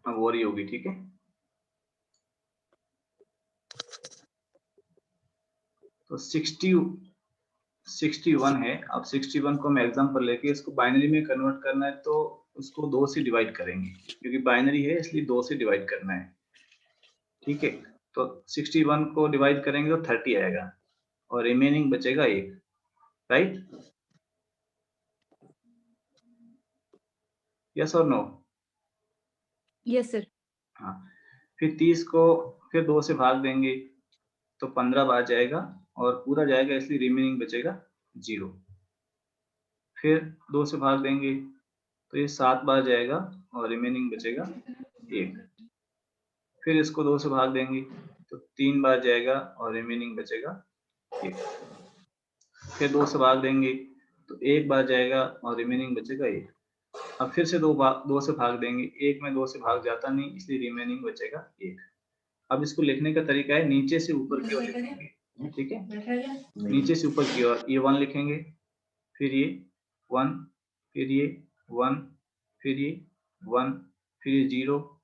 अब वो रही होगी, ठीक है। तो 61 है। अब 61 को मैं एग्जांपल लेके इसको बाइनरी में कन्वर्ट करना है, तो उसको 2 से डिवाइड करेंगे, क्योंकि बाइनरी है इसलिए 2 से डिवाइड करना है, ठीक है। तो 61 को डिवाइड करेंगे तो 30 आएगा और रिमेनिंग बचेगा 1, राइट? यस और नो? Yes sir. हाँ। फिर 30 को फिर 2 से भाग देंगे तो 15 बार जाएगा और पूरा जाएगा, इसलिए रिमेनिंग बचेगा 0। फिर 2 से भाग देंगे तो ये 7 बार जाएगा और रिमेनिंग बचेगा 1। फिर इसको 2 से भाग देंगे तो 3 बार जाएगा और रिमेनिंग बचेगा 1। फिर 2 से भाग देंगे तो 1 बार जाएगा और रिमेनिंग बचेगा 1। अब फिर से 2 से भाग देंगे, 1 में 2 से भाग जाता नहीं, इसलिए रिमेनिंग बचेगा 1। अब इसको लिखने का तरीका है नीचे से ऊपर की ओर लिखेंगे, ठीक है। नीचे से ऊपर की ओर ये 1 लिखेंगे, फिर ये 1, फिर ये 1, फिर ये 1, फिर ये 0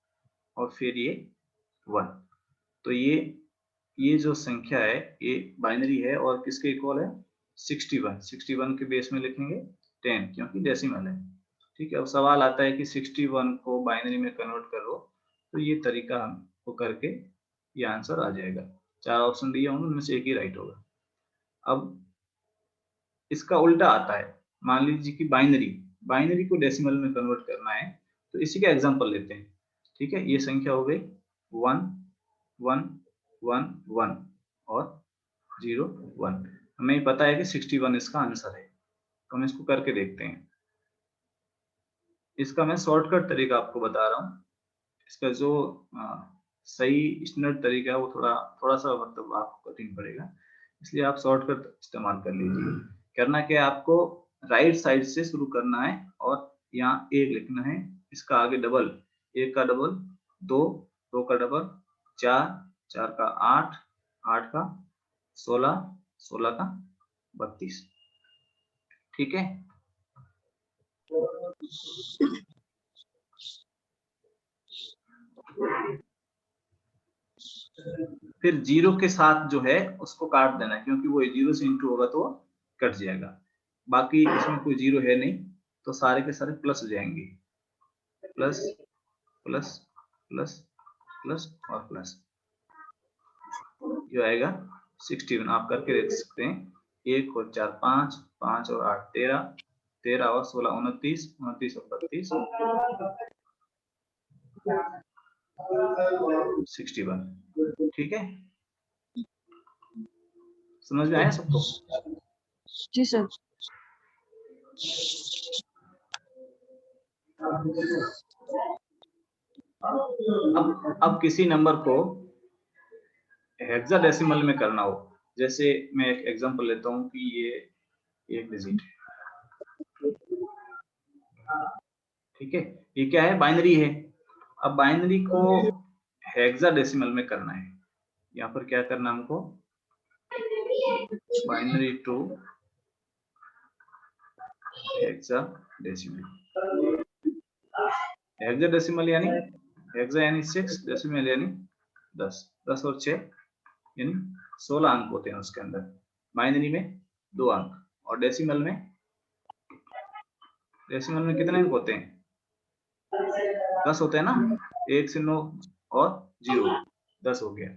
और फिर ये 1। तो ये जो संख्या है ये बाइनरी है और किसके इक्वल है? 61 के बेस में लिखेंगे 10, क्योंकि डेसिमल है, ठीक है। अब सवाल आता है कि 61 को बाइनरी में कन्वर्ट करो, तो ये तरीका हमको करके ये आंसर आ जाएगा। 4 ऑप्शन दिए होंगे, उनमें से एक ही राइट होगा। अब इसका उल्टा आता है, मान लीजिए कि बाइनरी को डेसिमल में कन्वर्ट करना है, तो इसी का एग्जांपल लेते हैं, ठीक है। ये संख्या हो गई 1 1 1 1 और 0 1। हमें पता है कि 61 इसका आंसर है, तो हम इसको करके देखते हैं। इसका मैं शॉर्टकट तरीका आपको बता रहा हूँ। इसका जो सही स्टैंडर्ड तरीका है वो थोड़ा सा मतलब आपको कठिन पड़ेगा, इसलिए आप शॉर्टकट इस्तेमाल कर लीजिए। करना क्या है, आपको राइट साइड से शुरू करना है और यहाँ 1 लिखना है, इसका आगे डबल, 1 का डबल 2, 2 का डबल 4, 4 का 8, 8 का 16, 16 का 32, ठीक है। फिर 0 के साथ जो है उसको काट देना है, क्योंकि वो 0 से इंटू होगा तो कट जाएगा। बाकी इसमें कोई 0 है नहीं, तो सारे के सारे प्लस हो जाएंगे, प्लस प्लस प्लस प्लस और प्लस, जो आएगा 61। आप करके देख सकते हैं, 1 और 4 5, 5 और 8 13, 13 और 16 29, 29 और 32 61, ठीक है। समझ में आया सबको? जी सर। अब किसी नंबर को हेक्साडेसिमल में करना हो, जैसे मैं एक एग्जांपल लेता हूँ कि ये 1 डिजिट है, ठीक है। ये क्या है? बाइनरी है। अब बाइनरी को हेक्साडेसिमल में करना है, यहाँ पर क्या करना है हमको? Binary to hexadecimal. हेक्साडेसिमल यानी हेक्सा यानी 6, डेसिमल यानी 10, 10 और 6 यानी 16 अंक होते हैं उसके अंदर। बाइनरी में 2 अंक और डेसिमल में कितने अंक होते हैं? 10 होते हैं ना, 1 से 9 और 0, 10 हो गया।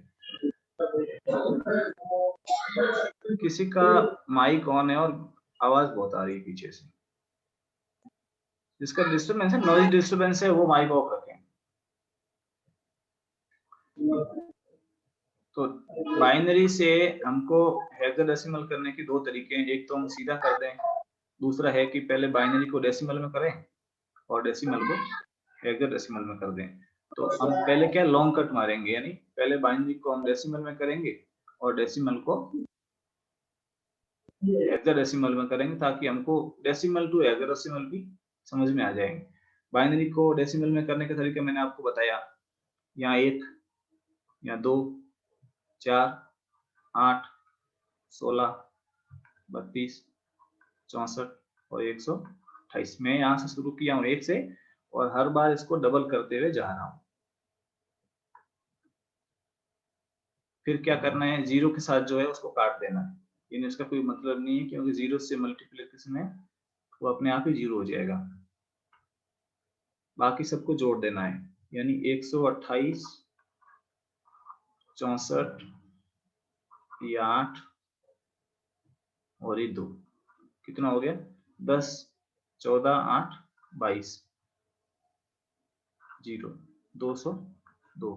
किसी का माइक ऑन है और आवाज बहुत आ रही है पीछे से, जिसका डिस्टरबेंस है, नॉइज डिस्टरबेंस है, वो माइक ऑफ रखें। तो बाइनरी से हमको हेक्साडेसिमल करने के 2 तरीके हैं, एक तो हम सीधा कर दें, दूसरा है कि पहले बाइनरी को डेसिमल में करें और डेसिमल को हेक्साडेसिमल में कर दें। तो हम पहले क्या लॉन्ग कट मारेंगे, यानी पहले बाइनरी को हम डेसिमल में करेंगे और डेसिमल को हेक्साडेसिमल में करेंगे, ताकि हमको डेसिमल टू हेक्साडेसिमल भी समझ में आ जाएंगे। बाइनरी को डेसिमल में करने का तरीका मैंने आपको बताया, यहाँ 1, यहाँ 2, 4, 8, 16, 32, 64 और 128। मैं यहाँ से शुरू किया हूँ 1 से और हर बार इसको डबल करते हुए जा रहा हूँ, फिर क्या करना है, 0 के साथ जो है उसको काट देना है, यानी उसका कोई मतलब नहीं है, क्योंकि 0 से मल्टीप्लिकेशन है वो अपने आप ही 0 हो जाएगा। बाकी सबको जोड़ देना है, यानी 128, 64, ये 8 और ये 2, कितना हो गया 10, 14, 8, 22, 0, 202।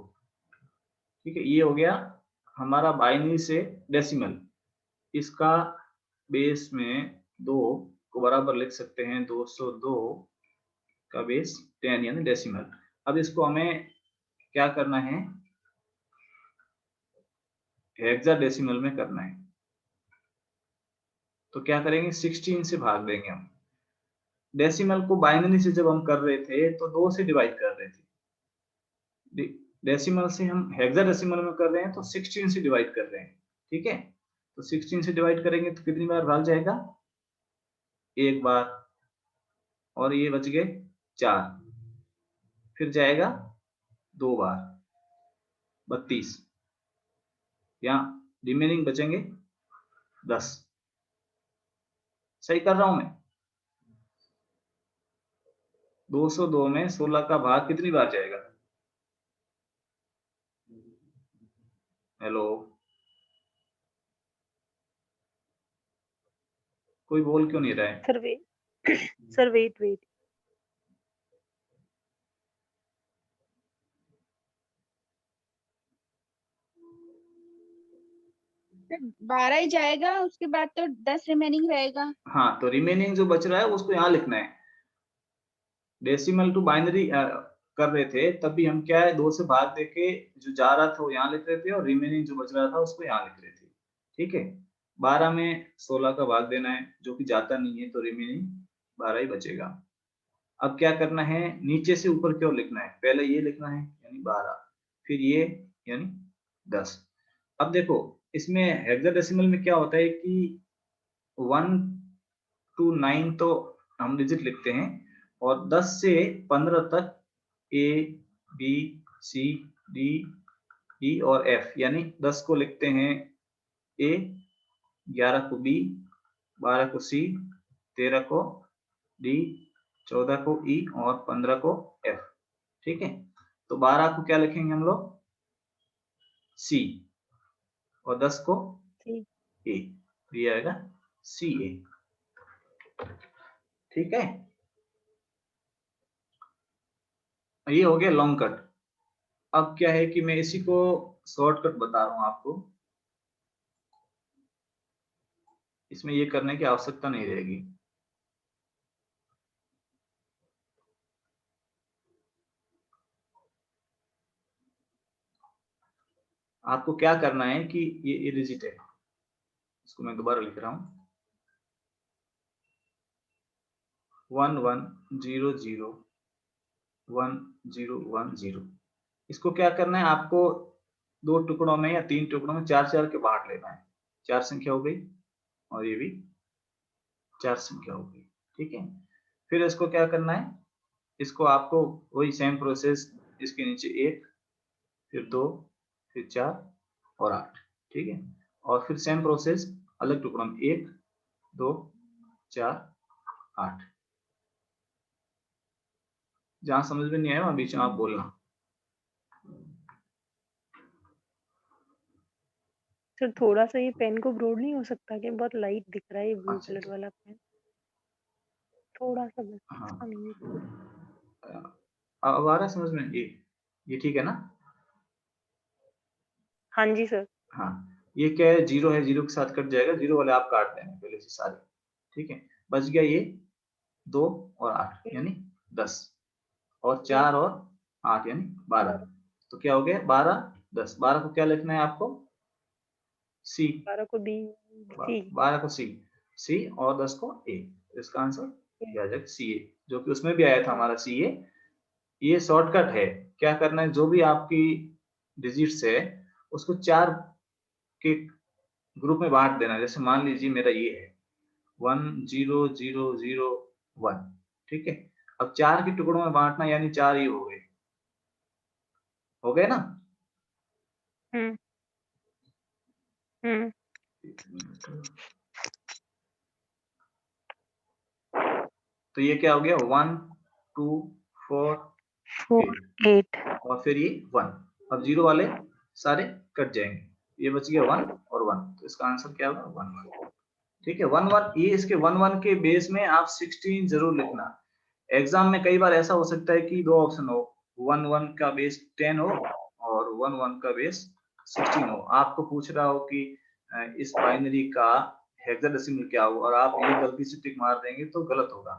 ठीक है, ये हो गया हमारा बाइनरी से डेसिमल। इसका बेस में 2 को बराबर लिख सकते हैं 202 का बेस 10 यानी डेसिमल। अब इसको हमें क्या करना है, हेक्साडेसिमल में करना है। तो क्या करेंगे, 16 से भाग देंगे हम। डेसिमल को बाइनरी से जब हम कर रहे थे तो 2 से डिवाइड कर रहे थे, डेसिमल से हम हेक्साडेसिमल में कर रहे हैं तो 16 से डिवाइड कर रहे हैं। ठीक है, तो 16 से डिवाइड करेंगे तो कितनी बार भाग जाएगा, एक बार, और ये बच गए 4, फिर जाएगा 2 बार, 32, यहाँ रिमेनिंग बचेंगे 10। सही कर रहा हूं मैं, 202 में 16 का भाग कितनी बार जाएगा, हेलो कोई बोल क्यों नहीं रहा है। Sir wait sir wait wait 12 ही जाएगा, उसके बाद तो 10 रिमेनिंग रहेगा। हाँ, तो रिमेनिंग जो बच रहा है उसको यहाँ लिखना है। डेसिमल टू बाइनरी कर रहे थे तब भी हम क्या है, 2 से भाग देके जो जा रहा था वो यहाँ लिख रहे थे और रिमेनिंग जो बच रहा था उसको यहाँ लिख रहे थे। ठीक है, 12 में 16 का भाग देना है जो कि जाता नहीं है, तो रिमेनिंग 12 ही बचेगा। अब क्या करना है, नीचे से ऊपर क्यों लिखना है, पहले ये लिखना है यानी 12, फिर ये यानी 10। अब देखो इसमें हेक्साडेसिमल में क्या होता है कि 1 to 9 तो हम डिजिट लिखते हैं, और 10 से 15 तक A B C D E और एफ, यानी 10 को लिखते हैं ए, 11 को बी, 12 को सी, 13 को डी, 14 को ई और 15 को एफ। ठीक है, तो 12 को क्या लिखेंगे हम लोग, सी, और 10 को ठीक ए, तो ये आएगा सी ए। ठीक है, ये हो गया लॉन्ग कट। अब क्या है कि मैं इसी को शॉर्टकट बता रहा हूं आपको, इसमें ये करने की आवश्यकता नहीं रहेगी। आपको क्या करना है कि ये डिजिट है, इसको मैं दोबारा लिख रहा हूं, 11001010। इसको क्या करना है आपको, 2 टुकड़ों में या 3 टुकड़ों में 4-4 के बांट लेना है। 4 संख्या हो गई और ये भी 4 संख्या हो गई। ठीक है, फिर इसको क्या करना है, इसको आपको वही सेम प्रोसेस, इसके नीचे 1, फिर 2, फिर 4 और 8। ठीक है, और फिर सेम प्रोसेस अलग टुकड़ों में 1, 2, 4, 8। जहां समझ में नहीं आया वहां बीच में आप बोलना। सर, थोड़ा सा ये पेन को ब्रॉड नहीं हो सकता कि बहुत लाइट दिख रहा है ये ब्लू अच्छा कलर अच्छा, वाला पेन, थोड़ा सा बस, हाँ, इसका नहीं है पूरा। अब आ रहा है समझ में, ये ठीक है ना। हाँ जी सर। हाँ, ये क्या है, 0 है, 0 के साथ कट जाएगा, 0 वाले आप काट देंगे पहले से सारे। ठीक है, बच गया ये 2 और 8 ठीक यानी 10, और ठीक 4 और 8 यानी 12। तो क्या हो गया 12 10, 12 को क्या लिखना है आपको, सी, 12 को बी सी। 12 को सी, सी और 10 को ए। इसका आंसर ये आ जाएगा सी ए, जो कि उसमें भी आया था हमारा सी ए। ये शॉर्टकट है। क्या करना है, जो भी आपकी डिजिट्स है उसको 4 के ग्रुप में बांट देना। जैसे मान लीजिए मेरा ये है 10001। ठीक है, अब 4 के टुकड़ों में बांटना यानी 4 ही हो गए ना। हम्म तो ये क्या हो गया 1 2 4 4 8 और फिर ये 1। अब जीरो वाले सारे कट जाएंगे, ये बच गया 1 और 1, तो इसका आंसर क्या होगा 1 1। ठीक है 1 1, ये इसके 1 1 के बेस में आप 16 जरूर लिखना। एग्जाम में कई बार ऐसा हो सकता है कि दो ऑप्शन हो, 1 1 का बेस 10 हो और 1 1 का बेस 16 हो। आपको पूछ रहा हो कि इस बाइनरी का हेक्साडेसिमल क्या हो और आप ये गलती से टिक मार देंगे तो गलत होगा,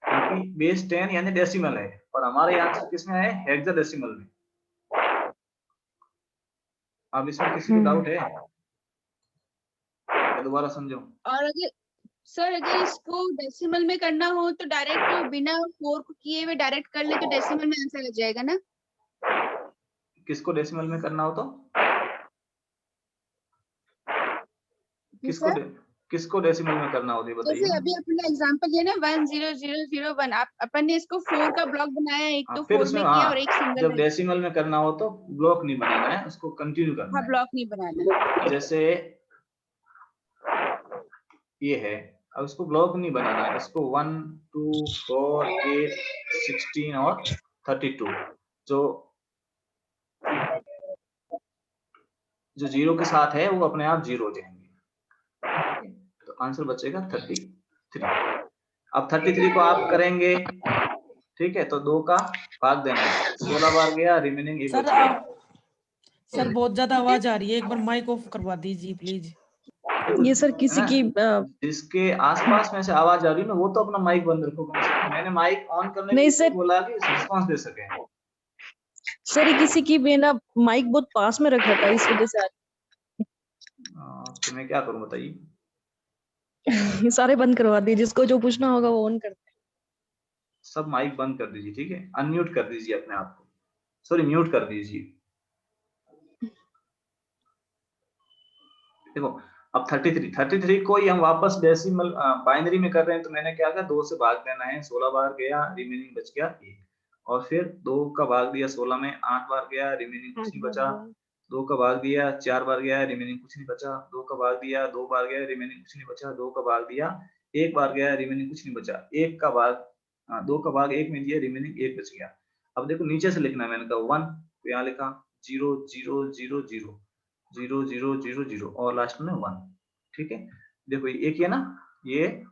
क्योंकि बेस 10 यानी डेसिमल है और हमारे आंसर किसमें है, हेक्साडेसिमल में। अब इसमें किसी को डाउट है या दोबारा समझो? और अगर सर अगर इसको डेसिमल में करना हो तो डायरेक्ट बिना 4 को किए हुए डायरेक्ट कर ले तो डेसिमल में आंसर आ जाएगा ना? किसको डेसिमल में करना हो तो सर किसको डेसिमल में करना हो, बताइए। जैसे अभी अपना एग्जांपल ये ना 10001 आप अपन ने इसको 4 का ब्लॉक बनाया, एक तो फिर 4 उसमें में किया और एक सिंगल जब डेसिमल में करना हो तो ब्लॉक नहीं बनाना है, उसको कंटिन्यू करना हाँ है। ब्लॉक नहीं बनाना। जैसे ये है, अब इसको ब्लॉक नहीं बनाना है, इसको 1 2 4 8 16 और 32 जो जीरो के साथ है वो अपने आप जीरो हो जाएंगे, तो आंसर बचेगा 33। अब 33 को आप करेंगे, ठीक है, तो 2 का भाग देना है, 16 बार गया, रिमेनिंग 1 बच गया। सर बहुत ज्यादा आवाज आ रही है, एक बार माइक ऑफ करवा दीजिए प्लीज। ये सर किसी की जिसके आसपास में से आवाज आ रही है ना वो तो अपना माइक बंद रखो कम से कम। मैंने माइक ऑन करने के लिए बोला कि रिस्पांस दे सके। सर ये किसी की ना माइक बहुत पास में रख रखा है, इस वजह से तो मैं क्या करूं बताइए? सारे बंद करवा दिए, जिसको जो पूछना होगा वो ऑन कर। सब माइक बंद कर दीजिए, ठीक है, अनम्यूट कर दीजिए अपने आप को, सॉरी म्यूट कर दीजिए। देखो अब 33 को ही हम वापस डेसिमल बाइनरी में कर रहे हैं, तो मैंने क्या किया 2 से भाग देना है, 16 बार गया, रिमेनिंग बच गया 1, और फिर 2 का भाग दिया 16 में, 8 बार गया, रिमेनिंग कुछ नहीं बचा, 2 का भाग दिया 4 बार गया, रिमेनिंग कुछ नहीं बचा, 2 का भाग दिया 2 बार गया, रिमेनिंग कुछ नहीं बचा, 2 का भाग दिया 1 बार गया, रिमेनिंग कुछ नहीं बचा, 1 का भाग 2 का भाग 1 में दिया, रिमेनिंग 1 बच गया। अब देखो नीचे से लिखना है, मैंने कहा 1 तो यहाँ लिखा 0 0 0 0 0 0 0 0 और लास्ट में 1, ठीक है। देखो एक ये ना, ये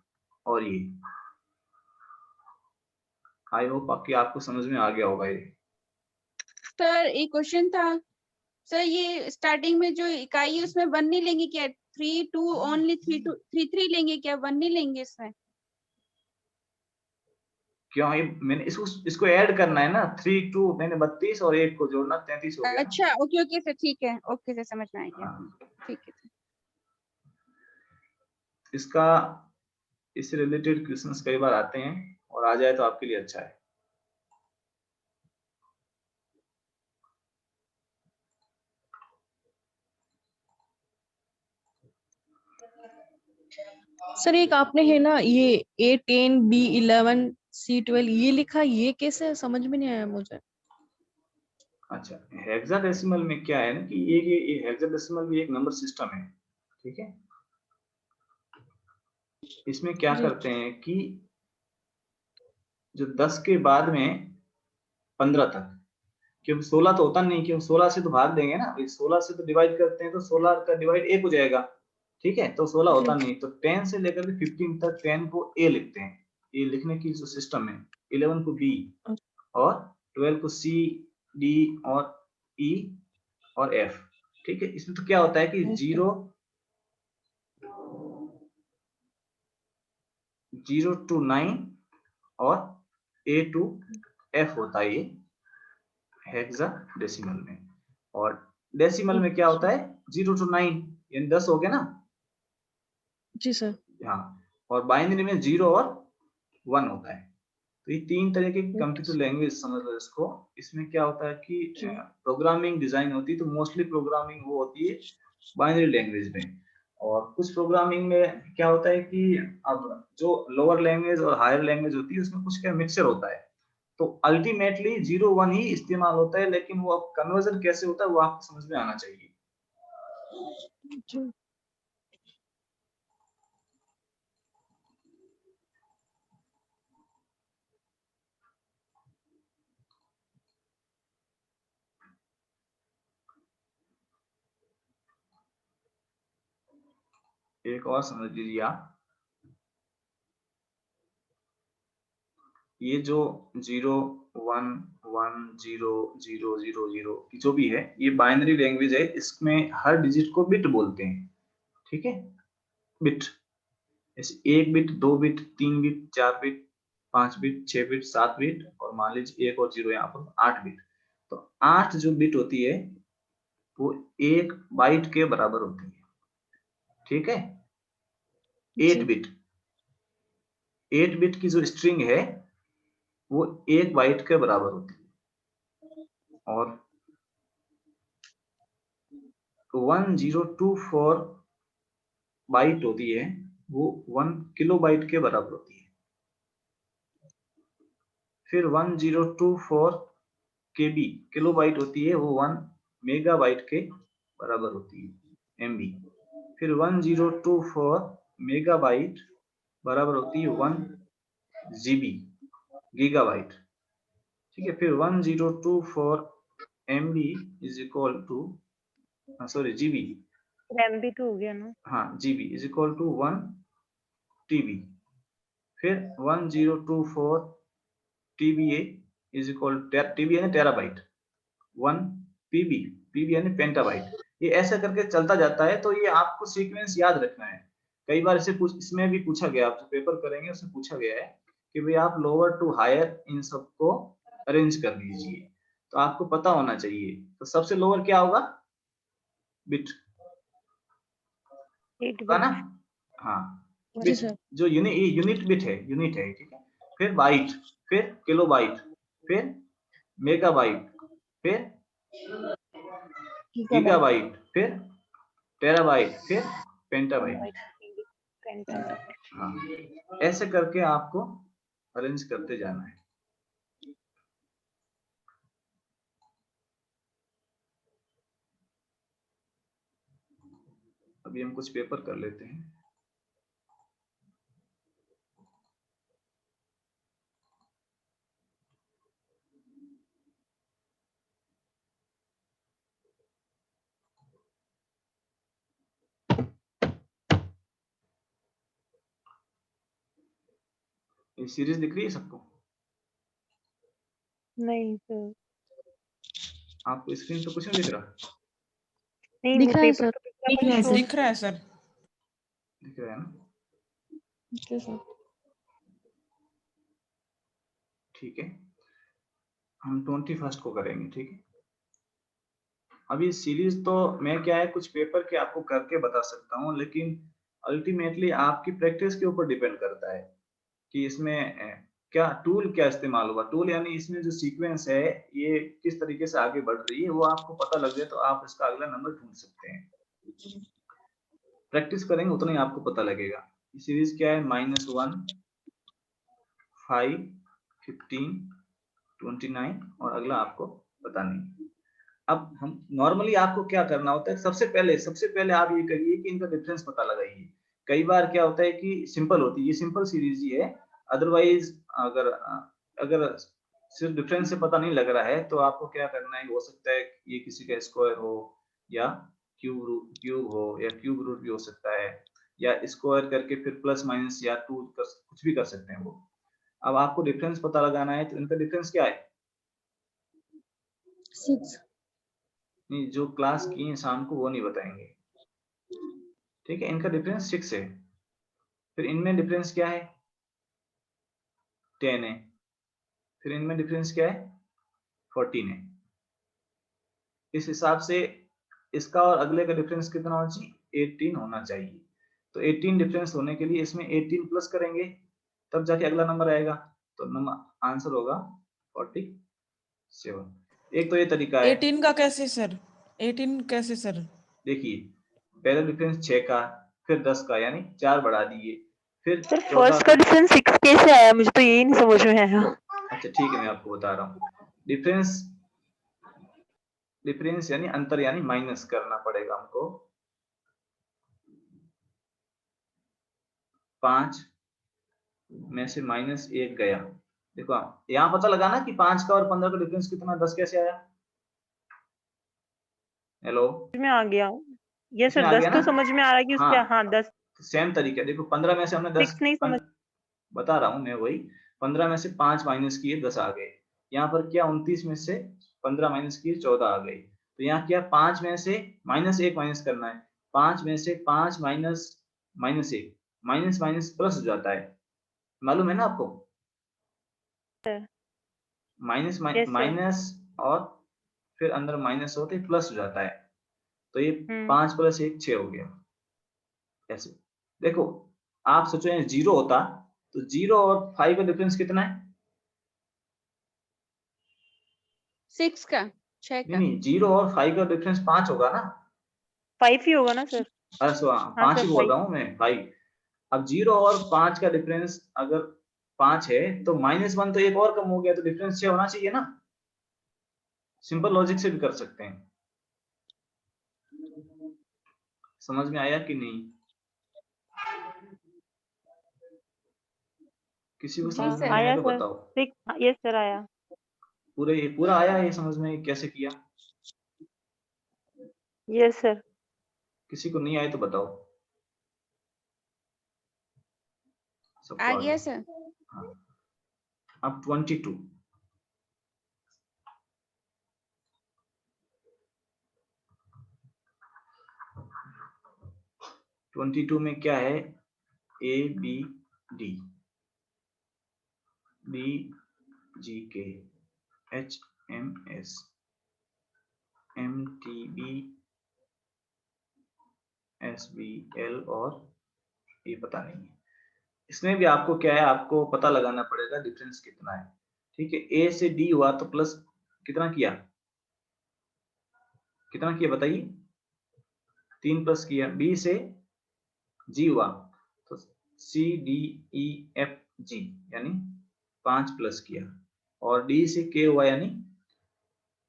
और ये, आई होप आपकी आपको समझ में आ गया होगा ये। सर एक क्वेश्चन था सर, ये स्टार्टिंग में जो इकाई है उसमें 1 नहीं लेंगे क्या? 3 2 ओनली 3 2 3 3 लेंगे क्या, 1 नहीं लेंगे इसमें? क्यों, ये मैंने इसको ऐड करना है ना, 3 2 मैंने 32 और 1 को जोड़ना 33 हो गया। अच्छा ओके ओके सर, ठीक है, ओके सर, समझ में आ गया, ठीक है। इसका इससे रिलेटेड क्वेश्चंस कई बार आते हैं और आ जाए तो आपके लिए अच्छा है। सर एक आपने है ना ये A10 B11 C12 ये लिखा, ये कैसे, समझ में नहीं आया मुझे। अच्छा हेक्साडेसिमल में क्या है ना कि ये हेक्साडेसिमल भी एक नंबर सिस्टम है, ठीक है। इसमें क्या करते हैं कि जो 10 के बाद में 15 तक, क्योंकि 16 तो होता नहीं, क्योंकि 16 से तो भाग देंगे ना, 16 से तो डिवाइड करते हैं तो 16 का डिवाइड 1 हो जाएगा, ठीक है, तो 16 होता नहीं, तो 10 से लेकर के 15 तक 10 को A लिखते हैं, ये लिखने की जो सिस्टम है, 11 को B और 12 को C D और E और F, ठीक है। इसमें तो क्या होता है कि 0 to 9 और A to F होता है ये हेक्साडेसिमल में, और डेसिमल में क्या होता है 0 to 9 यानी 10 हो गया ना जी सर। हाँ, और बाइनरी में 0 और 1 होता है। तो ये 3 तरह के कंप्यूटर लैंग्वेज समझ लो इसको। इसमें क्या होता है कि प्रोग्रामिंग डिजाइन होती है, तो मोस्टली प्रोग्रामिंग वो होती है बाइनरी लैंग्वेज में, और कुछ प्रोग्रामिंग में क्या होता है कि अब जो लोअर लैंग्वेज और हायर लैंग्वेज होती है उसमें कुछ क्या मिक्सचर होता है, तो अल्टीमेटली 0 1 ही इस्तेमाल होता है, लेकिन वो अब कन्वर्जन कैसे होता है वो आपको समझ में आना चाहिए। एक और समझ लीजिए आप, ये जो 0 1 1 0 0 0 0 जो भी है, ये बाइनरी लैंग्वेज है, इसमें हर डिजिट को बिट बोलते हैं, ठीक है, बिट। जैसे 1 bit, 2 bit, 3 bit, 4 bit, 5 bit, 6 bit, 7 bit, और मान लीजिए 1 और 0 यहाँ पर 8 बिट। तो 8 जो बिट होती है वो 1 बाइट के बराबर होती है, ठीक है। 8 बिट, 8 बिट की जो स्ट्रिंग है वो 1 बाइट के बराबर होती है, और 1024 बाइट होती है वो 1 किलोबाइट के बराबर होती है। फिर 1024 केबी किलोबाइट होती है, वो 1 मेगाबाइट के बराबर होती है, एमबी। फिर 1024 मेगाबाइट बराबर होती है 1 जीबी, गीगाबाइट, ठीक है। फिर 1024 MB is equal to, sorry GB, MB तो हो गया ना। हाँ GB is equal to 1 TB. फिर 1024 टीबीए इज इक्वल, टीबी यानी टेराबाइट, 1 पीबी, पीबी यानी पेंटाबाइट। ये ऐसा करके चलता जाता है, तो ये आपको सीक्वेंस याद रखना है। कई बार इसमें भी पूछा गया, आप जो पेपर करेंगे उसमें पूछा गया है कि भाई आप लोअर टू हायर इन सबको अरेंज कर लीजिए, तो आपको पता होना चाहिए। तो सबसे लोअर क्या होगा, बिट 8 होगा ना, बिट। हाँ जी बिट, सर। जो यूनिट बिट है, यूनिट है, ठीक है। फिर बाइट, फिर किलोबाइट, फिर मेगाबाइट, फिर गीगाबाइट, फिर टेराबाइट, फिर पेंटाबाइट। हाँ, ऐसे करके आपको अरेंज करते जाना है। अभी हम कुछ पेपर कर लेते हैं। ये सीरीज दिख रही है सबको? नहीं सर, आपको स्क्रीन पे कुछ नहीं दिख रहा? नहीं वो दिखा है पेपर सर। का विज्ञापन शो दिख रहा है सर। दिख रहा है ना, ओके सर। ठीक है। हम 21 को करेंगे, ठीक है। अभी सीरीज तो मैं क्या है, कुछ पेपर के आपको करके बता सकता हूँ, लेकिन अल्टीमेटली आपकी प्रैक्टिस के ऊपर डिपेंड करता है कि इसमें क्या टूल क्या इस्तेमाल हुआ। टूल यानी इसमें जो सीक्वेंस है ये किस तरीके से आगे बढ़ रही है, वो आपको पता लग जाए तो आप इसका अगला नंबर ढूंढ सकते हैं। प्रैक्टिस करेंगे उतना ही आपको पता लगेगा। सीरीज क्या है, -1 5 15 29, और अगला आपको पता नहीं। अब हम नॉर्मली आपको क्या करना होता है, सबसे पहले आप ये करिए कि इनका डिफरेंस पता लगाइए। कई बार क्या होता है कि सिंपल होती है, ये सिंपल सीरीज ही है, अदरवाइज अगर सिर्फ डिफरेंस से पता नहीं लग रहा है तो आपको क्या करना है, हो सकता है ये किसी का स्क्वायर हो, या क्यूब हो, या क्यूब रूट भी हो सकता है, या स्क्वायर करके फिर प्लस माइनस या 2 कुछ भी कर सकते हैं वो। अब आपको डिफरेंस पता लगाना है, तो इनका डिफरेंस क्या है, 6। नहीं जो क्लास की है शाम को वो नहीं बताएंगे, ठीक है। इनका डिफरेंस 6 है। फिर इनमें डिफरेंस क्या है, 10 है। फिर इनमें डिफरेंस क्या है, 14 है। इस हिसाब से इसका और अगले का डिफरेंस कितना होना चाहिए, 18 होना चाहिए। तो 18 डिफरेंस होने के लिए इसमें 18 प्लस करेंगे, तब जाके अगला नंबर आएगा। तो नंबर आंसर होगा 47। एक तो ये तरीका है। 18 का कैसे सर? 18 कैसे सर? देखिए, पहले डिफरेंस 6 का, फिर 10 का, यानी 4 बढ़ा दिए, फिर सर 14 फर्स्ट का डिफरेंस 6 कैसे आया, मुझे तो यही नहीं समझ में आया। अच्छा ठीक है, मैं आपको बता रहा हूँ। डिफरेंस यानी अंतर, यानी माइनस करना पड़ेगा हमको। 5 में से -1 गया। देखो यहाँ पता लगाना कि 5 का और 15 का डिफरेंस कितना, 10 कैसे आया। हेलो, समझ में आ गया। ये इसमें सर आ 10 गया तो ना, समझ में आ रहा है कि हाँ उसके, हाँ 10 सेम तरीका, देखो 15 में से हमने 10 6 नहीं समझ। बता रहा हूँ मैं वही, 15 में से 5 माइनस किए 10 आ गए। यहाँ पर क्या 29 में से 15 माइनस किए 14 आ गए। तो यहाँ क्या 5 में से माइनस 1 माइनस करना है, 5 में से 5 minus minus 1, minus minus plus हो जाता है, मालूम है ना आपको? Sir minus yes sir. Minus और फिर अंदर माइनस होते प्लस हो जाता है। तो ये 5 + 1 6 हो गया। ऐसे देखो, आप सोचो ये 0 होता तो 0 और 5 का डिफरेंस कितना है? 6 का, 6 नहीं का। नहीं, 0 और 5 का डिफरेंस 5 होगा ना? 5 ही होगा ना सर। अरे हाँ 5 सर ही बोल 5। रहा हूँ मैं, 5। अब 0 और 5 का डिफरेंस अगर 5 है तो -1 तो एक और कम हो गया, तो डिफरेंस 6 होना चाहिए ना। सिंपल लॉजिक से भी कर सकते हैं। समझ में आया कि नहीं? किसी को जी समझ में सर। नहीं आया आया तो सर। बताओ। 6 यस सर आया। पूरा आया ये समझ में कैसे किया? Yes sir. किसी को नहीं आया तो बताओ। सबको आ आ गया गया। सर। हाँ। अब 22, 22 में क्या है? A B D B G K H M S M T B S B L और ये पता नहीं है। इसमें भी आपको क्या है, आपको पता लगाना पड़ेगा डिफरेंस कितना है। ठीक है, A से D हुआ तो प्लस कितना किया? कितना किया बताइए? 3 प्लस किया। B से G हुआ तो C D E F G यानी 5 प्लस किया, और D से K हुआ यानी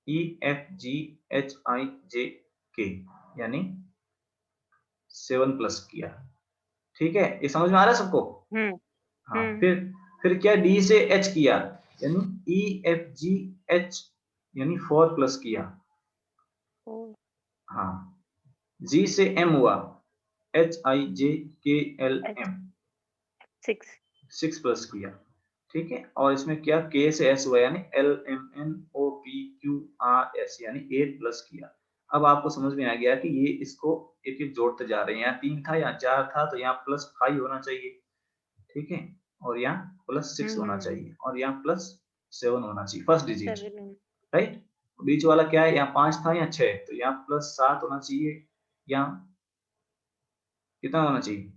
E F G H I J K यानी 7 प्लस किया। ठीक है, ये समझ में आ रहा है सबको? हाँ। फिर क्या D से H किया यानी E F G H यानी 4 प्लस किया। हाँ। G से M हुआ H I J K L M 6 plus किया। ठीक है, और इसमें क्या K से S हुआ यानी L M N O P Q R S यानी 8 प्लस किया। अब आपको समझ में आ गया कि ये इसको एक एक जोड़ते जा रहे हैं। यहाँ 3 था, यहाँ 4 था, तो यहाँ +5 होना चाहिए। ठीक है, और यहाँ +6 होना चाहिए, और यहाँ +7 होना चाहिए फर्स्ट डिजिट। 7 राइट, बीच वाला क्या है? यहाँ 5 था, यहाँ 6, तो यहाँ +7 होना चाहिए। यहाँ कितना होना चाहिए?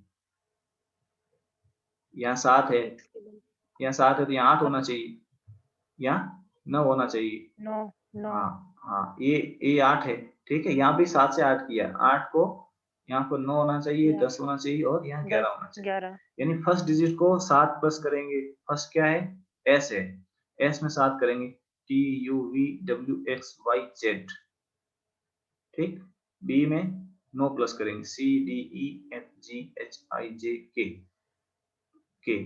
यहाँ 7 है, यहाँ 7 है तो यहाँ 8 होना चाहिए, यहाँ 9 होना चाहिए। 9 हाँ हाँ, ये 8 है। ठीक है, यहाँ भी 7 से 8 किया, 8 को यहाँ पर 9 होना चाहिए, 10 होना चाहिए, और यहाँ 11 होना चाहिए। 11 यानी फर्स्ट डिजिट को 7 प्लस करेंगे। फर्स्ट क्या है? S है, S में 7 करेंगे, T U V W X Y Z। ठीक, B में 9 प्लस करेंगे, C D E F G H I J K K।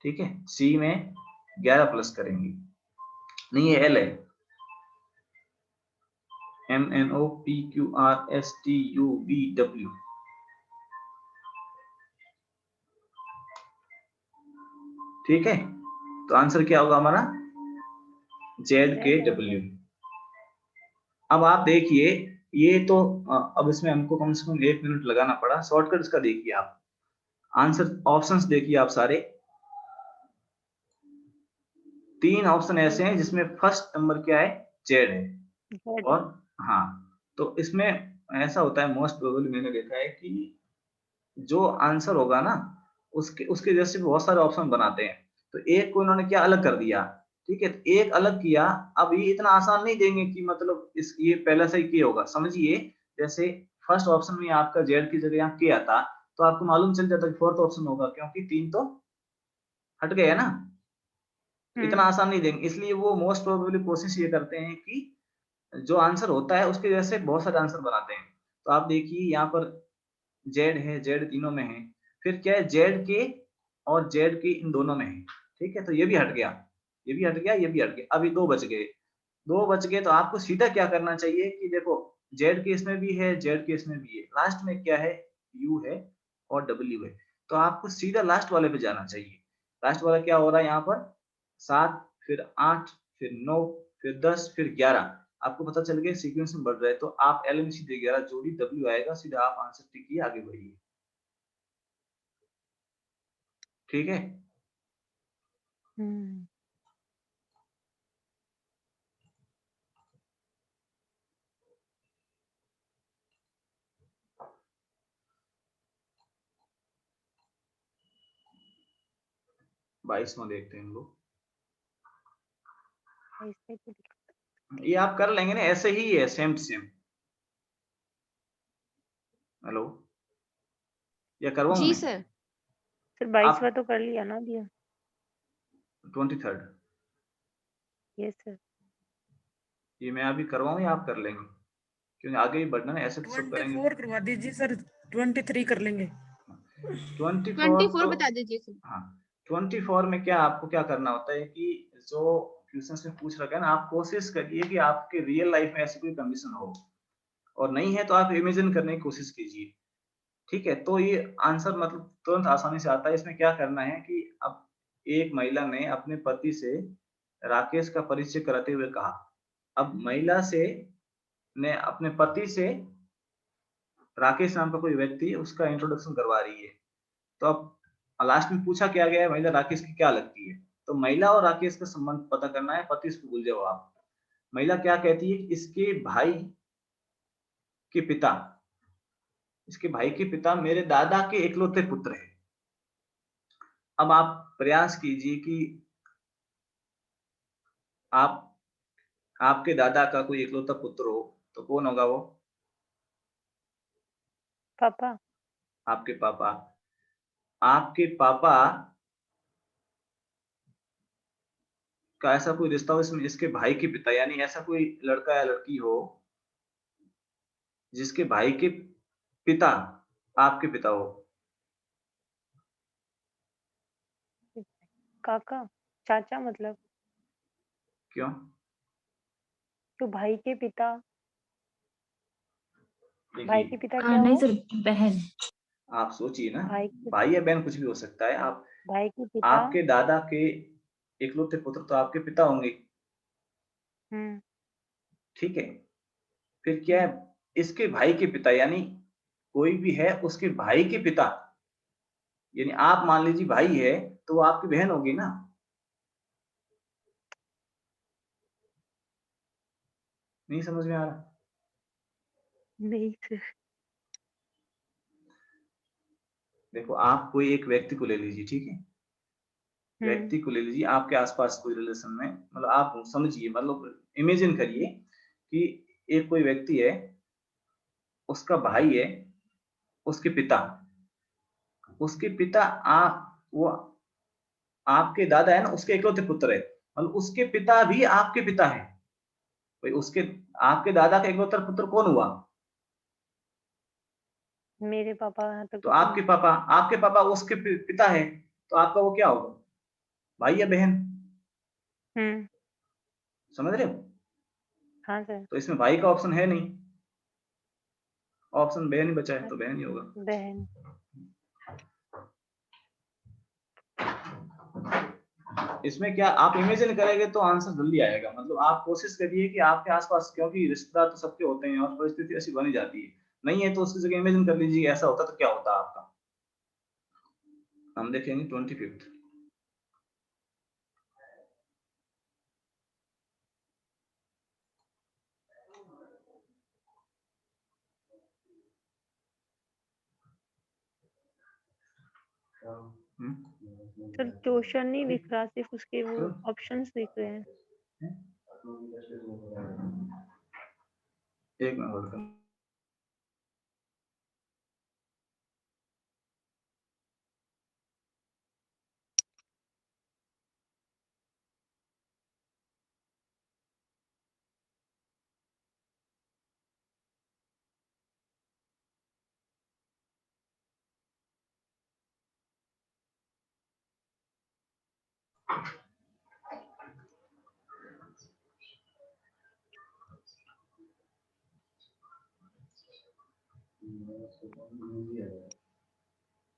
ठीक है, C में 11 प्लस करेंगे, नहीं ये L है, M N O P Q R S T U V W। ठीक है, तो आंसर क्या होगा हमारा? ZKW। अब आप देखिए, ये तो अब इसमें हमको कम से कम 1 मिनट लगाना पड़ा। शॉर्टकट इसका देखिए आप, आंसर ऑप्शंस देखिए आप सारे। 3 ऑप्शन ऐसे हैं जिसमें फर्स्ट नंबर क्या है? Z है। और हाँ, तो इसमें ऐसा होता है, मोस्ट प्रोबेबली मैंने देखा है कि जो आंसर होगा ना उसके जैसे बहुत सारे ऑप्शन बनाते हैं, तो एक को इन्होंने क्या अलग कर दिया। ठीक है, तो एक अलग किया। अब ये इतना आसान नहीं देंगे कि मतलब इस ये पहला सही क्या होगा। समझिए, जैसे फर्स्ट ऑप्शन में आपका जेड की जगह यहाँ के आता, तो आपको मालूम चल जाता कि फोर्थ ऑप्शन होगा, क्योंकि 3 तो हट गए है ना। इतना आसान नहीं देंगे, इसलिए वो मोस्ट प्रोबेबली कोशिश ये करते हैं कि जो आंसर होता है उसके जैसे बहुत सारे आंसर बनाते हैं। तो आप देखिए यहाँ पर जेड है, जेड तीनों में है, फिर क्या है जेड के और जेड के इन दोनों में है। ठीक है, तो ये भी हट गया, ये भी हट गया, ये भी हट गया, अभी 2 बच गए। 2 बच गए तो आपको सीधा क्या करना चाहिए कि देखो जेड के इसमें भी है, जेड के इसमें भी है, लास्ट में क्या है? यू है, और W है, तो आपको सीधा लास्ट वाले पे जाना चाहिए। लास्ट वाला क्या हो रहा है यहाँ पर 7, फिर 8, फिर 9, फिर 10, फिर 11। आपको पता चल गया सीक्वेंस में बढ़ रहा है, तो आप LN सीधे 11 जोड़ी W आएगा, सीधा आप आंसर टिकिए, आगे बढ़िए। ठीक है। हम्म। 22वां देखते हैं हम लोग। ऐसे तो दिख- ये आप कर लेंगे ना, ऐसे ही है, सेम टू सेम। हेलो, या करवाऊं जी मैं? सर। सर 22वां आप तो कर लिया ना दिया। 23rd, yes sir. ये मैं अभी करवाऊं या आप कर लेंगे? क्योंकि आगे ही बढ़ना है, ऐसे तो सब करेंगे। 24 करवा दीजिए सर, 23 कर लेंगे। 24 24 तो बता दीजिए सर। हाँ, 24 में क्या आपको क्या करना होता है कि जो क्वेश्चन में पूछ रखा है ना, आप कोशिश करिए कि आपके रियल लाइफ में ऐसी कोई कंडीशन हो, और नहीं है तो आप इमेजिन करने की कोशिश कीजिए। ठीक है, तो ये आंसर मतलब तुरंत आसानी से आता है। इसमें क्या करना है कि अब एक महिला ने अपने पति से राकेश का परिचय कराते हुए कहा। अब महिला से ने अपने पति से राकेश नाम का कोई व्यक्ति उसका इंट्रोडक्शन करवा रही है। तो अब लास्ट में पूछा क्या गया है, महिला राकेश की क्या लगती है? तो महिला और राकेश का संबंध पता करना है, पति इसको भूल जाओ आप। महिला क्या कहती है, इसके भाई के पिता, इसके भाई के पिता मेरे दादा के इकलौते पुत्र है। अब आप प्रयास कीजिए कि आप आपके दादा का कोई इकलौता पुत्र हो, तो कौन होगा वो? पापा। आपके पापा। आपके पापा का ऐसा कोई रिश्ता हो इसमें, इसके भाई के पिता, यानी ऐसा कोई लड़का या लड़की हो जिसके भाई के पिता आपके पिता हो। काका, चाचा मतलब। क्यों? तो भाई के पिता, भाई देखिए, के पिता क्या नहीं हो? सर, बहन। आप सोचिए ना, भाई के भाई या बहन कुछ भी हो सकता है। आप भाई के पिता। आपके दादा के इकलौते पुत्र तो आपके पिता होंगे। हम्म। ठीक है, फिर क्या है, इसके भाई के पिता, यानी कोई भी है उसके भाई के पिता, यानी आप मान लीजिए भाई है तो वो आपकी बहन होगी ना। नहीं समझ में आ रहा? नहीं सर। देखो, आप कोई एक व्यक्ति को ले लीजिए, ठीक है, व्यक्ति को ले लीजिए, आपके आसपास कोई रिलेशन में, मतलब आप समझिए, मतलब इमेजिन करिए कि एक कोई व्यक्ति है, उसका भाई है, उसके पिता, उसके पिता वो आपके दादा है ना, उसके इकलौते पुत्र है, मतलब उसके पिता भी आपके पिता है। भाई उसके आपके दादा का इकलौता पुत्र कौन हुआ? मेरे पापा यहाँ तक तो तो आपके पापा उसके पिता है, तो आपका वो क्या होगा, भाई या बहन? हम्म। समझ रहे हो? हाँ सर। तो इसमें भाई का ऑप्शन है नहीं, ऑप्शन बहन ही बचा है, तो बहन ही होगा। बहन। इसमें क्या आप इमेजिन करेंगे तो आंसर जल्दी आएगा। मतलब आप कोशिश करिए कि आपके आसपास, क्योंकि रिश्तेदार तो सबके होते हैं और परिस्थिति ऐसी बनी जाती है, नहीं है तो उसकी जगह इमेजिन कर लीजिए ऐसा होता तो क्या होता आपका। हम देखेंगे 25th। सर क्वेश्चन नहीं दिख रहा, सिर्फ उसके वो क्यों? ऑप्शंस दिख रहे हैं। एक मिनट होल्ड करो।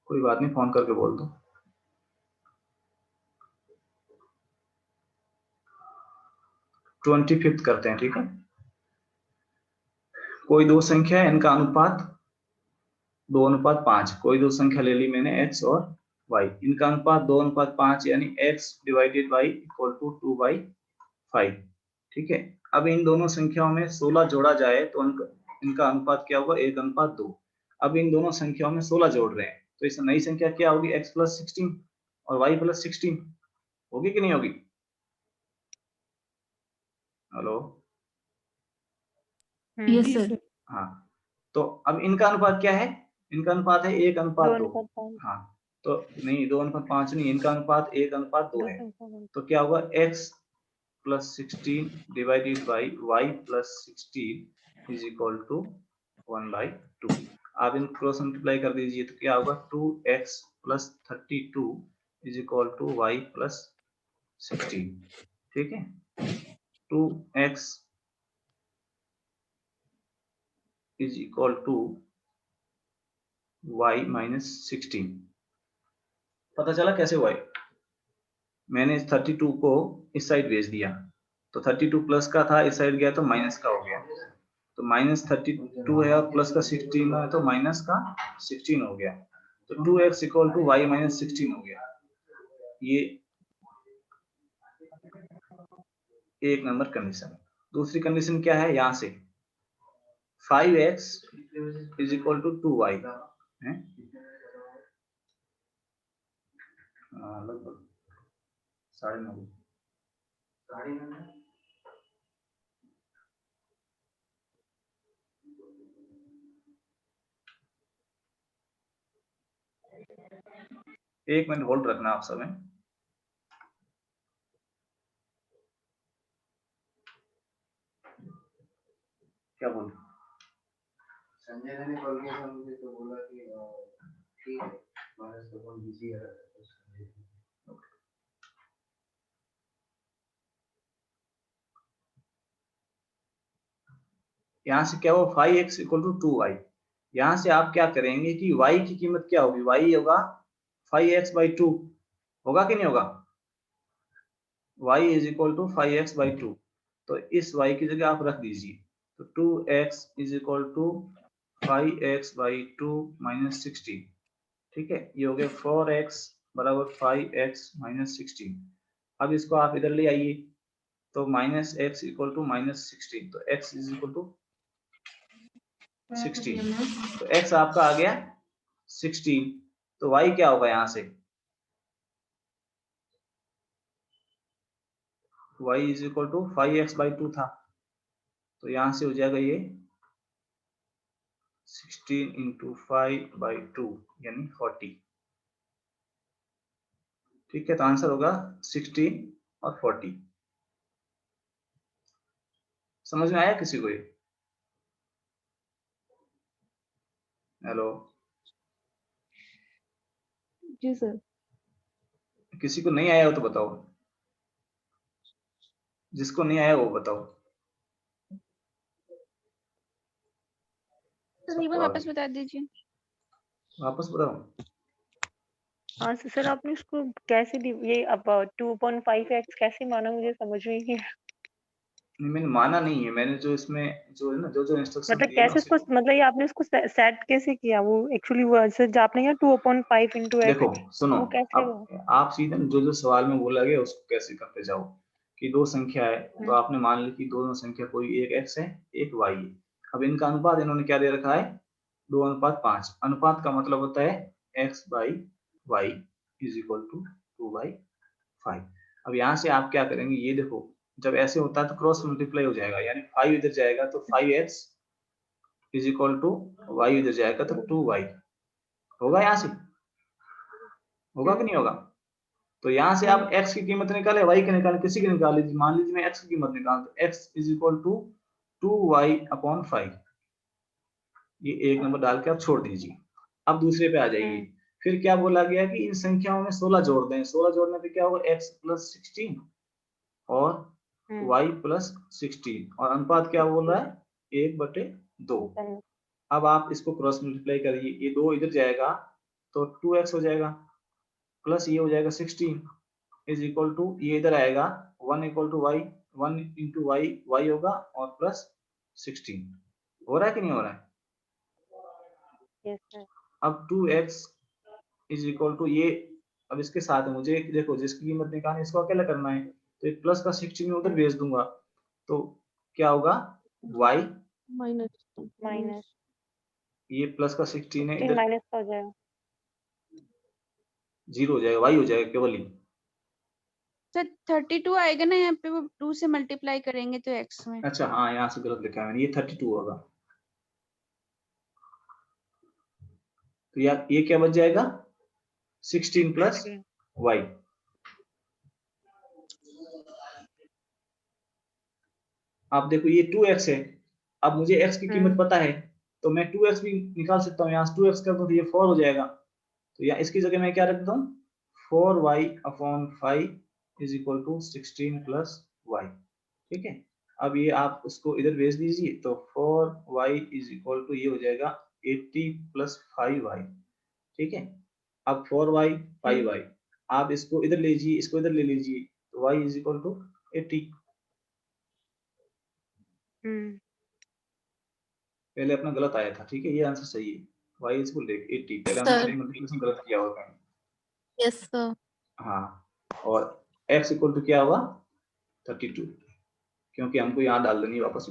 कोई बात नहीं, फोन करके बोल दो। ट्वेंटी फिफ्थ करते हैं, ठीक है। कोई दो संख्या है, इनका अनुपात 2:5। कोई दो संख्या ले ली मैंने x और y, इनका अनुपात 2:5 यानी x divided by equal to 2/5, ठीक है। अब इन दोनों संख्याओं में 16 जोड़ा जाए तो इनका अनुपात क्या होगा, 1:2। अब इन दोनों संख्याओं में 16 जोड़ रहे हैं तो इस नई संख्या क्या होगी, x + 16 और y + 16 होगी कि नहीं होगी? हेलो, जी यस सर। सर। हाँ। तो अब इनका अनुपात क्या है, इनका अनुपात है 1:2। 2:5 हाँ, तो नहीं 2:5 नहीं, इनका अनुपात 1:2 है। संख्या तो क्या होगा, x + 16 divided by y + 16 is equal to 1/2। आप इन क्रॉस मल्टीप्लाई कर दीजिए तो क्या होगा, 2x + 32 is equal to y + 16, ठीक है। 2x is equal to y - 16। पता चला कैसे हुआ? मैंने इस 32 को इस साइड भेज दिया तो 32 प्लस का था, इस साइड गया तो माइनस का हो गया। तो -32 है और प्लस का 16 है तो माइनस का 16 हो गया। तो 2x इक्वल टू y - 16 हो गया। ये एक नंबर कंडीशन। दूसरी कंडीशन क्या है, यहाँ से 5x is equal to 2y है, लगभग 9:30। एक मिनट होल्ड रखना आप सब। क्या बोल, संजय ने कॉल किया था मुझे तो बोला कि ठीक है, हमारा तो कॉल बिजी है। यहाँ से क्या हुआ, 5x इक्वल टू 2y। यहाँ से आप क्या करेंगे कि y की कीमत क्या होगी, y होगा 5x/2, होगा कि नहीं होगा? y is equal to 5x/2। तो इस y की जगह आप रख दीजिए, तो 2x is equal to 5x/2 - 16, ठीक है। ये हो गया 4x बराबर 5x - 16। अब इसको आप इधर ले आइए तो -x इक्वल टू -16, तो x इज इक्वल टू 16। तो x आपका आ गया 16, तो y क्या होगा, यहाँ से y is equal to 5x/2 था, तो यहाँ से हो जाएगा ये 16 × 5/2 यानी 40, ठीक है। तो आंसर होगा 16 और 40। समझ में आया किसी को ये? हेलो, जी सर। किसी को नहीं आया हो तो बताओ, जिसको नहीं आया वो बताओ। सर एक बार वापस बता दीजिए। वापस बताओ। हाँ सर, आपने उसको कैसे ये अब 2.5x कैसे माना, मुझे समझ में नहीं आया। नहीं, मैंने माना नहीं है, मैंने जो इसमें जो है ना, जो इंस्ट्रक्शन मतलब दिए ना कैसे उसको, मतलब ये आपने उसको सेट कैसे किया, वो एक्चुअली वो ऐसे जो आपने यहाँ 2.5 × x, देखो सुनो, वो कैसे हुआ? अब आप सीधे जो सवाल में बोला गया उसको कैसे करते जाओ कि दो संख्या है तो आपने मान ली कि दोनों संख्या कोई एक x है एक y है। अब इनका अनुपात इन्होंने क्या दे रखा है, 2:5। अनुपात का मतलब होता है x/y इज इक्वल टू 2/5। अब यहाँ से आप क्या करेंगे, ये देखो जब ऐसे होता है तो क्रॉस मल्टीप्लाई हो जाएगा, यानी 5 इधर जाएगा तो 5x is equal to y इधर जाएगा तो 2y होगा। यहाँ से होगा कि नहीं होगा? तो यहाँ से आप x की कीमत निकाले, y की निकाले, किसी की निकाल लीजिए। मान लीजिए मैं x की कीमत निकाल, तो x is equal to 2y/5। ये एक नंबर डाल के आप छोड़ दीजिए। अब दूसरे पे आ जाइए। फिर क्या बोला गया कि इन संख्याओं में 16 जोड़ दें। 16 जोड़ने पे क्या होगा, x + 16 और y + 16 और अनुपात क्या बोल रहा है, 1/2। अब आप इसको क्रॉस मल्टीप्लाई करिए, ये 2 इधर जाएगा तो 2x हो जाएगा प्लस ये हो जाएगा 16 इज इक्वल टू ये इधर आएगा 1 equal to Y 1 into Y Y होगा और प्लस 16 हो रहा है कि नहीं हो रहा है। Yes sir. अब 2x इज इक्वल टू ये अब इसके साथ मुझे देखो जिसकी कीमत निकालनी इसको अकेला करना है तो एक प्लस का 16 उधर भेज दूंगा तो क्या होगा y माइनस ये प्लस का 16 है 16 इधर माइनस का हो जाएगा 0 हो जाएगा y हो जाएगा केवल ही। सर 32 आएगा ना यहाँ पे, वो 2 से मल्टीप्लाई करेंगे तो x में। अच्छा हाँ यहाँ से गलत लिखा है मैंने, ये 32 होगा तो यार ये क्या बच जाएगा 16 प्लस y। आप देखो ये 2x है, अब मुझे x की कीमत पता है तो मैं 2x भी निकाल सकता हूँ, यहाँ से 2x कर दूं तो ये 4 हो जाएगा तो यहाँ इसकी जगह मैं क्या रख दूं 4y upon 5 is equal to 16 plus y। ठीक है, अब ये आप उसको इधर भेज दीजिए तो 4y इज इक्वल टू ये हो जाएगा 80 प्लस 5y। ठीक है, अब 4y 5y आप इसको इधर लीजिए इसको इधर ले लीजिए तो y इज इक्वल टू 80। पहले अपना गलत आया था, ठीक है ये आंसर सही है, y इज इक्वल टू 80। पहले हमने मल्टीप्लिकेशन गलत किया होगा। Yes sir. हाँ और x इक्वल टू क्या होगा 32 क्योंकि हमको यहाँ डाल देनी है वापस।